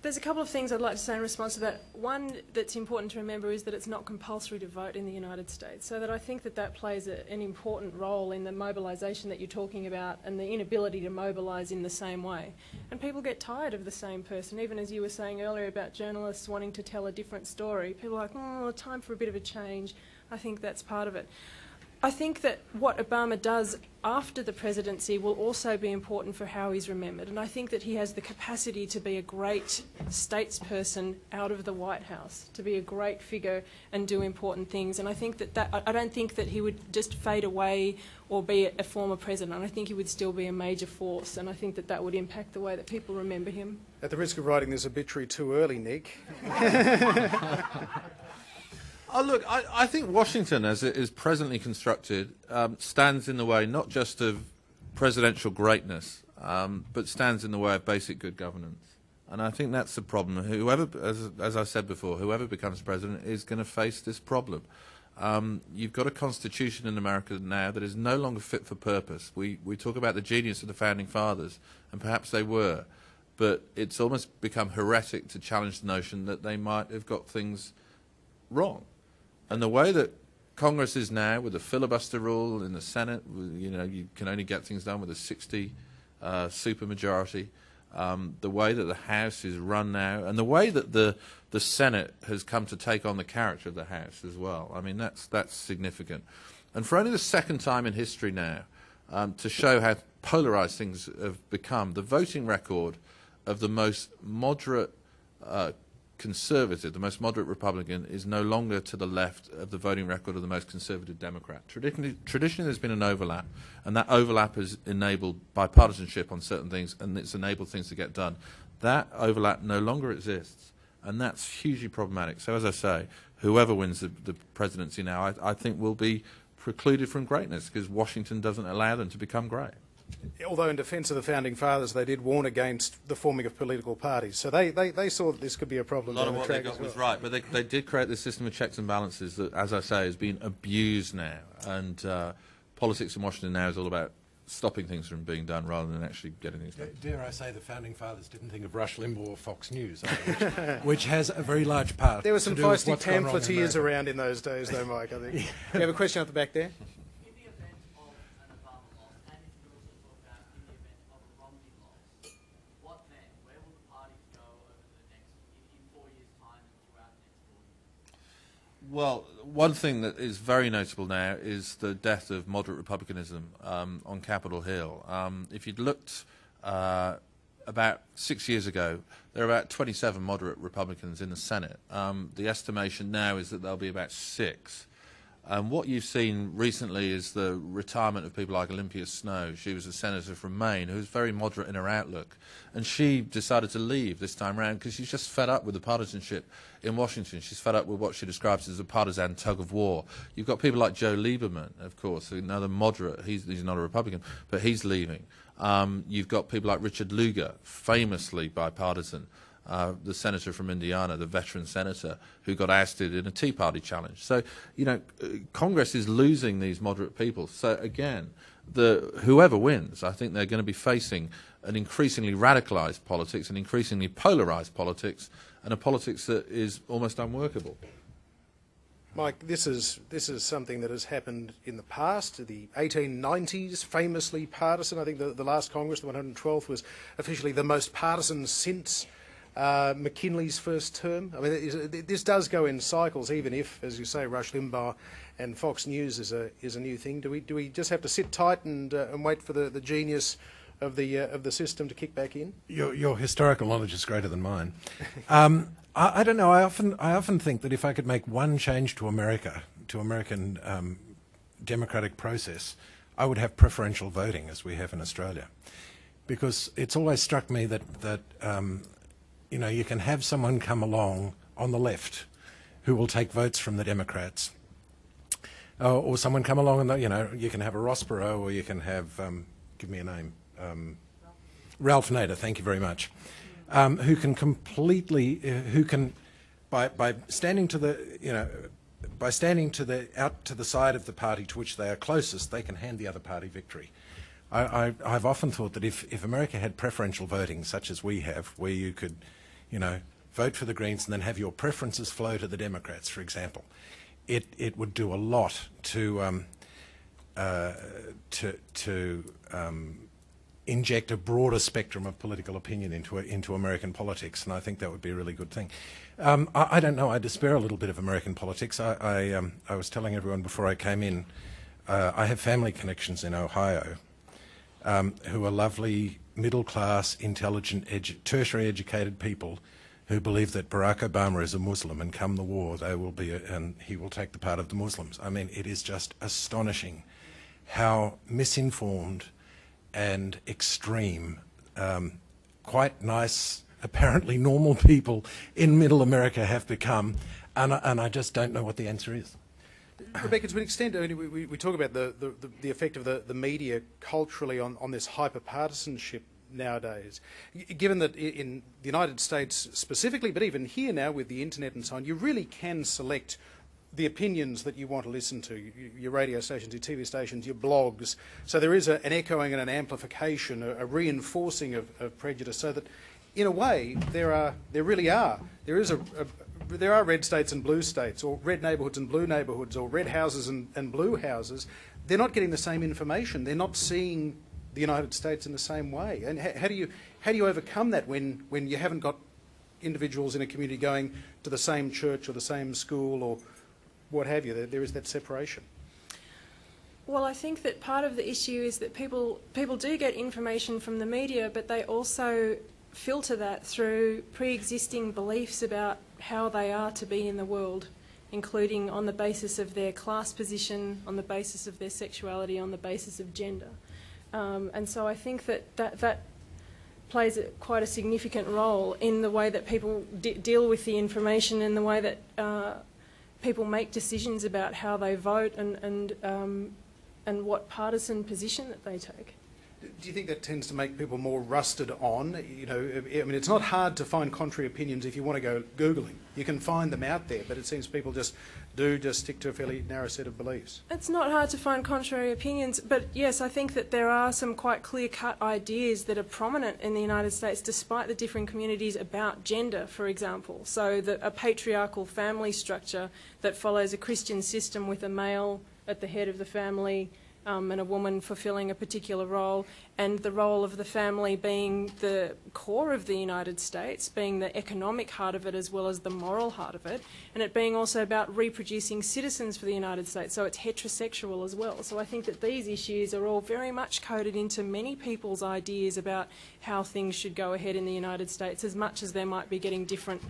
There's a couple of things I'd like to say in response to that. One that's important to remember is that it's not compulsory to vote in the United States, so that I think that plays an important role in the mobilisation that you're talking about and the inability to mobilise in the same way. And people get tired of the same person, even as you were saying earlier about journalists wanting to tell a different story. People are like, time for a bit of a change. I think that's part of it. I think that what Obama does after the presidency will also be important for how he's remembered, and I think that he has the capacity to be a great statesperson out of the White House, to be a great figure and do important things. And I think that I don't think that he would just fade away or be a former president. I think he would still be a major force, and I think that would impact the way that people remember him. At the risk of writing this obituary too early, Nick. Oh, look, I think Washington, as it is presently constructed, stands in the way not just of presidential greatness, but stands in the way of basic good governance. And I think that's the problem. Whoever, as I said before, whoever becomes president is going to face this problem. You've got a constitution in America now that is no longer fit for purpose. We talk about the genius of the Founding Fathers, and perhaps they were, but it's almost become heretic to challenge the notion that they might have got things wrong. And the way that Congress is now, with the filibuster rule in the Senate, you can only get things done with a 60 supermajority. The way that the House is run now, and the way that the Senate has come to take on the character of the House as well. I mean, that's significant. And for only the second time in history now, to show how polarised things have become, the voting record of the most moderate conservative, the most moderate Republican, is no longer to the left of the voting record of the most conservative Democrat. Traditionally there's been an overlap, and that overlap has enabled bipartisanship on certain things, and it's enabled things to get done. That overlap no longer exists, and that's hugely problematic. So as I say, whoever wins the presidency now, I think will be precluded from greatness, because Washington doesn't allow them to become great. Although in defence of the Founding Fathers, they did warn against the forming of political parties. So they saw that this could be a problem. A lot of what they got was right, but they did create this system of checks and balances that, as I say, has been abused now. And politics in Washington now is all about stopping things from being done rather than actually getting things done. Dare I say the Founding Fathers didn't think of Rush Limbaugh or Fox News, which has a very large part. There were some feisty pamphleteers in around in those days, though, Mike, I think. We have a question at the back there. Well, one thing that is very notable now is the death of moderate republicanism on Capitol Hill. If you'd looked about 6 years ago, there are about 27 moderate Republicans in the Senate. The estimation now is that there'll be about 6. What you've seen recently is the retirement of people like Olympia Snowe. She was a senator from Maine who was very moderate in her outlook. And she decided to leave this time round because she's just fed up with the partisanship in Washington. She's fed up with what she describes as a partisan tug of war. You've got people like Joe Lieberman, of course, another moderate. He's not a Republican, but he's leaving. You've got people like Richard Lugar, famously bipartisan. The senator from Indiana, the veteran senator, who got ousted in a Tea Party challenge. So, Congress is losing these moderate people. So, again, whoever wins, I think they're going to be facing an increasingly radicalised politics, an increasingly polarised politics, and a politics that is almost unworkable. Mike, this is something that has happened in the past. The 1890s, famously partisan. I think the last Congress, the 112th, was officially the most partisan since McKinley's first term. I mean, this does go in cycles, even if, as you say, Rush Limbaugh and Fox News is a new thing. Do we just have to sit tight and wait for the genius of the system to kick back in? Your historical knowledge is greater than mine. I don't know. I often think that if I could make one change to American democratic process, I would have preferential voting as we have in Australia, because it's always struck me that you can have someone come along on the left who will take votes from the Democrats, or someone come along and you can have a Ross Perot, or you can have give me a name, Ralph Nader. Thank you very much. Who can completely, by standing to out to the side of the party to which they are closest, they can hand the other party victory. I've often thought that if America had preferential voting, such as we have, where you could, vote for the Greens and then have your preferences flow to the Democrats, for example, it would do a lot to inject a broader spectrum of political opinion into American politics, and I think that would be a really good thing. I don't know. I despair a little bit of American politics. I was telling everyone before I came in, I have family connections in Ohio who are lovely, middle-class, intelligent, tertiary educated people who believe that Barack Obama is a Muslim, and come the war, and he will take the part of the Muslims. I mean, it is just astonishing how misinformed and extreme, quite nice, apparently normal people in Middle America have become, and I just don't know what the answer is. Rebecca, to an extent, I mean, we talk about the effect of the media culturally on this hyper-partisanship nowadays. Given that in the United States specifically, but even here now with the internet and so on, you really can select the opinions that you want to listen to, your radio stations, your TV stations, your blogs. So there is an echoing and an amplification, a reinforcing of prejudice, so that in a way there are red states and blue states, or red neighbourhoods and blue neighbourhoods, or red houses and blue houses. They're not getting the same information. They're not seeing the United States in the same way. And how do you overcome that when you haven't got individuals in a community going to the same church or the same school or what have you? There is that separation. Well, I think that part of the issue is that people do get information from the media, but they also filter that through pre-existing beliefs about how they are to be in the world, including on the basis of their class position, on the basis of their sexuality, on the basis of gender. And so I think that plays quite a significant role in the way that people deal with the information and the way that people make decisions about how they vote and what partisan position that they take. Do you think that tends to make people more rusted on? I mean, it's not hard to find contrary opinions if you want to go Googling. You can find them out there, but it seems people just stick to a fairly narrow set of beliefs. It's not hard to find contrary opinions, but yes, I think that there are some quite clear-cut ideas that are prominent in the United States, despite the different communities, about gender, for example. So a patriarchal family structure that follows a Christian system with a male at the head of the family, and a woman fulfilling a particular role, and the role of the family being the core of the United States, being the economic heart of it as well as the moral heart of it, and it being also about reproducing citizens for the United States, so it's heterosexual as well. So I think that these issues are all very much coded into many people's ideas about how things should go ahead in the United States, as much as they might be getting different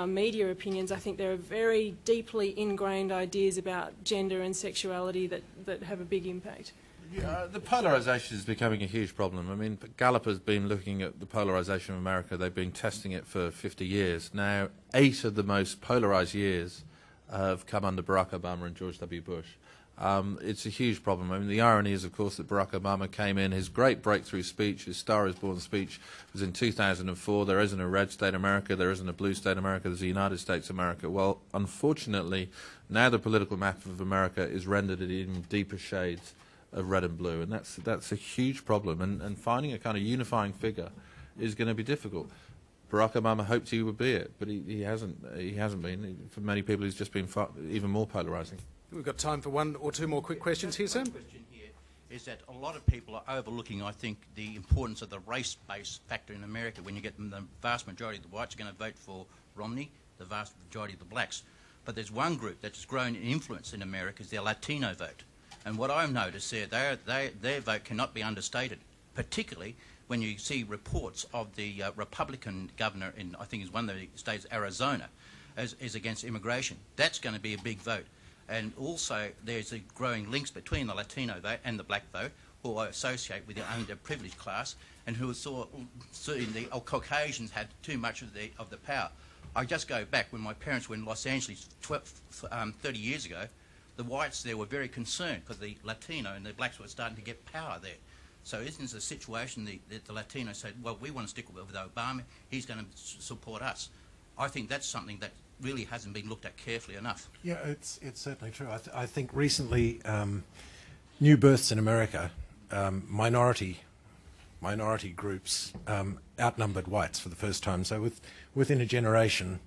media opinions. I think there are very deeply ingrained ideas about gender and sexuality that have a big impact. Yeah, the polarisation is becoming a huge problem. I mean, Gallup has been looking at the polarisation of America. They've been testing it for 50 years. Now, 8 of the most polarised years have come under Barack Obama and George W. Bush. It's a huge problem. I mean, the irony is, of course, that Barack Obama came in, his great breakthrough speech, his Star is Born speech, was in 2004. There isn't a red state America, there isn't a blue state America, there's a United States America. Well, unfortunately, now the political map of America is rendered in even deeper shades of red and blue, and that's a huge problem. And finding a kind of unifying figure is going to be difficult. Barack Obama hoped he would be it, but he hasn't been. For many people, he's just been even more polarising. We've got time for one or two more quick questions here, sir. The question here is that a lot of people are overlooking, I think, the importance of the race-based factor in America. When you get the vast majority of the whites are going to vote for Romney, the vast majority of the blacks. But there's one group that's grown in influence in America, is their Latino vote. And what I've noticed there, their vote cannot be understated, particularly when you see reports of the Republican governor in, I think, is one of the states, Arizona, is against immigration. That's going to be a big vote. And also there's the growing links between the Latino vote and the black vote, who I associate with the underprivileged class, and who saw the Caucasians had too much of the power. I just go back when my parents were in Los Angeles 30 years ago. The whites there were very concerned because the Latino and the blacks were starting to get power there. So isn't this a situation that the Latinos said, well, we want to stick with Obama, he's going to support us? I think that's something that really hasn't been looked at carefully enough. Yeah, it's certainly true. I think recently new births in America, minority groups outnumbered whites for the first time. So within a generation,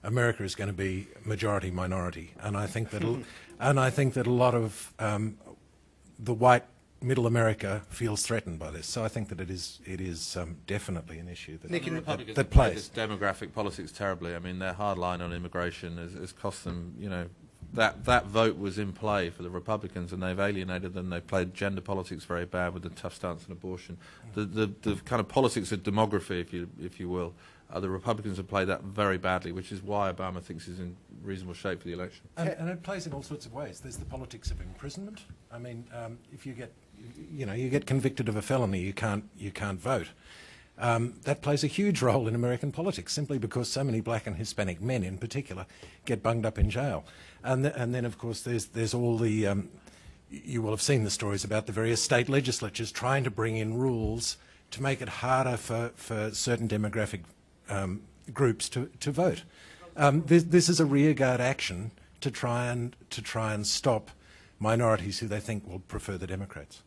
America is going to be majority minority, and I think that a lot of the white middle America feels threatened by this. So I think that it is definitely an issue that plays. Demographic politics terribly. I mean, their hard line on immigration has cost them, that vote was in play for the Republicans, and they've alienated them. They've played gender politics very bad with the tough stance on abortion. The kind of politics of demography, if you will, the Republicans have played that very badly, which is why Obama thinks he's in reasonable shape for the election. And it plays in all sorts of ways. There's the politics of imprisonment. I mean, if you get convicted of a felony, you can't vote. That plays a huge role in American politics, simply because so many black and Hispanic men, in particular, get bunged up in jail. And then, of course, there's all the you will have seen the stories about the various state legislatures trying to bring in rules to make it harder for certain demographic groups to vote. This is a rearguard action to try and stop minorities who they think will prefer the Democrats.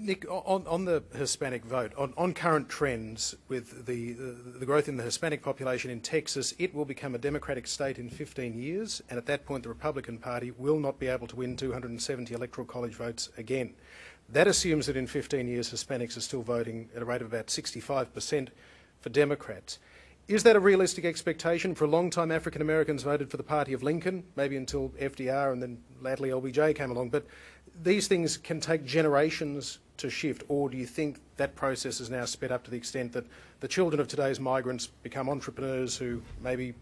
Nick, on the Hispanic vote, on current trends with the growth in the Hispanic population in Texas, it will become a Democratic state in 15 years, and at that point the Republican Party will not be able to win 270 Electoral College votes again. That assumes that in 15 years Hispanics are still voting at a rate of about 65% for Democrats. Is that a realistic expectation? For a long time, African Americans voted for the party of Lincoln, maybe until FDR and then latterly LBJ came along. But these things can take generations to shift, or do you think that process is now sped up to the extent that the children of today's migrants become entrepreneurs who maybe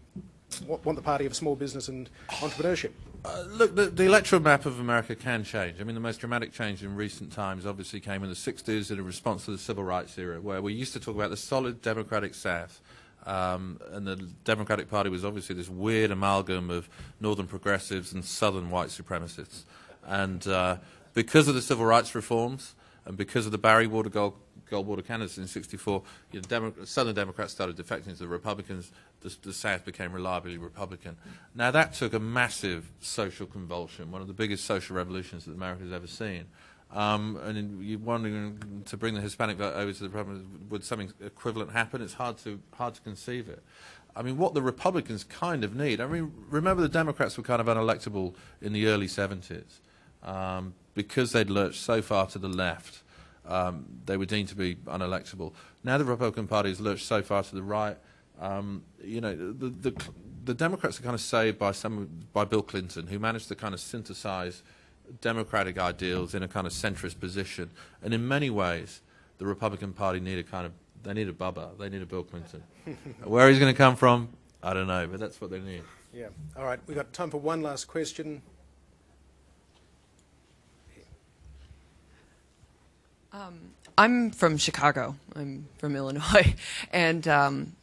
want the party of small business and entrepreneurship? Look, the electoral map of America can change. I mean, the most dramatic change in recent times obviously came in the 60s in response to the Civil Rights era, where we used to talk about the solid Democratic South. And the Democratic Party was obviously this weird amalgam of northern progressives and southern white supremacists. And because of the civil rights reforms and because of the Barry Goldwater candidates in '64, Southern Democrats started defecting to the Republicans. The South became reliably Republican. Now that took a massive social convulsion, one of the biggest social revolutions that America has ever seen. And you're wondering, to bring the Hispanic vote over to the Republicans, would something equivalent happen? It's hard to conceive it. I mean, what the Republicans kind of need, I mean, remember the Democrats were kind of unelectable in the early 70s because they'd lurched so far to the left, they were deemed to be unelectable. Now the Republican Party has lurched so far to the right. You know, the Democrats are kind of saved by Bill Clinton, who managed to kind of synthesize democratic ideals in a kind of centrist position. And in many ways, the Republican Party need a Bubba. They need a Bill Clinton. Where he's going to come from, I don't know, but that's what they need. Yeah. All right. We've got time for one last question. I'm from Chicago. I'm from Illinois. And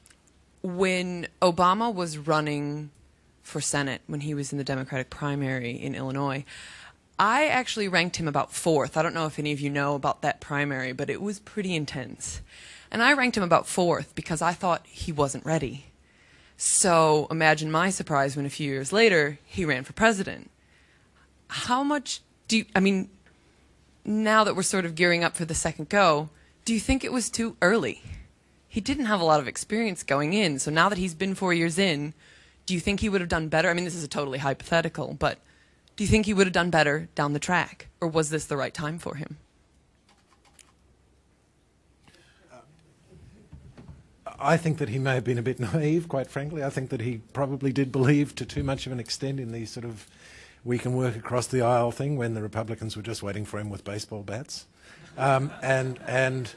when Obama was running for Senate, when he was in the Democratic primary in Illinois, I actually ranked him about 4th. I don't know if any of you know about that primary, but it was pretty intense. And I ranked him about 4th because I thought he wasn't ready. So imagine my surprise when a few years later he ran for president. How much do you, I mean, now that we're sort of gearing up for the second go, do you think it was too early? He didn't have a lot of experience going in, so now that he's been 4 years in, do you think he would have done better? I mean, this is a totally hypothetical, but do you think he would have done better down the track, or was this the right time for him? I think that he may have been a bit naive, quite frankly. I think that he probably did believe to too much of an extent in the sort of we can work across the aisle thing when the Republicans were just waiting for him with baseball bats. And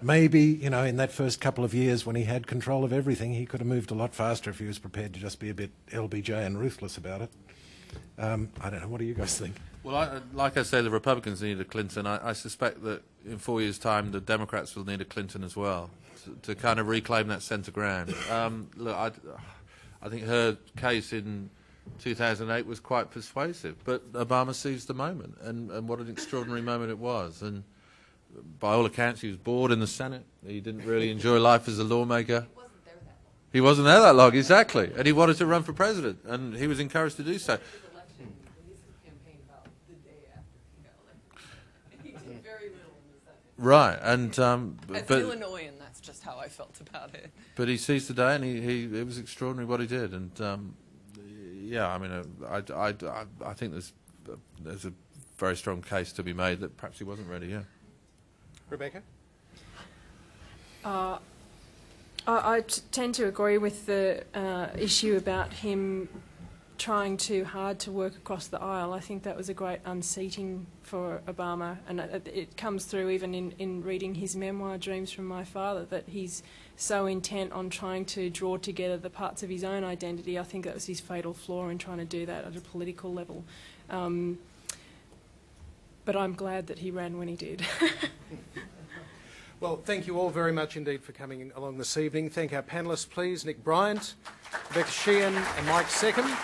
maybe, you know, in that first couple of years when he had control of everything, he could have moved a lot faster if he was prepared to just be a bit LBJ and ruthless about it. I don't know. What do you guys think? Well, like I say, the Republicans need a Clinton. I suspect that in 4 years' time, the Democrats will need a Clinton as well to kind of reclaim that centre ground. Look, I think her case in 2008 was quite persuasive, but Obama seized the moment, and what an extraordinary moment it was. And by all accounts, he was bored in the Senate. He didn't really enjoy life as a lawmaker. He wasn't there that long, exactly. And he wanted to run for president, and he was encouraged to do so. Right, and as an Illinoisan, that's just how I felt about it. But he seized the day, and it was extraordinary what he did. And yeah, I mean, I think there's a very strong case to be made that perhaps he wasn't ready. Yeah. Rebecca? I tend to agree with the issue about him trying too hard to work across the aisle. I think that was a great unseating for Obama, and it comes through even in reading his memoir, Dreams from My Father, that he's so intent on trying to draw together the parts of his own identity. I think that was his fatal flaw in trying to do that at a political level. But I'm glad that he ran when he did. Well, thank you all very much indeed for coming along this evening. Thank our panellists, please. Nick Bryant, Rebecca Sheehan and Mike Seccombe.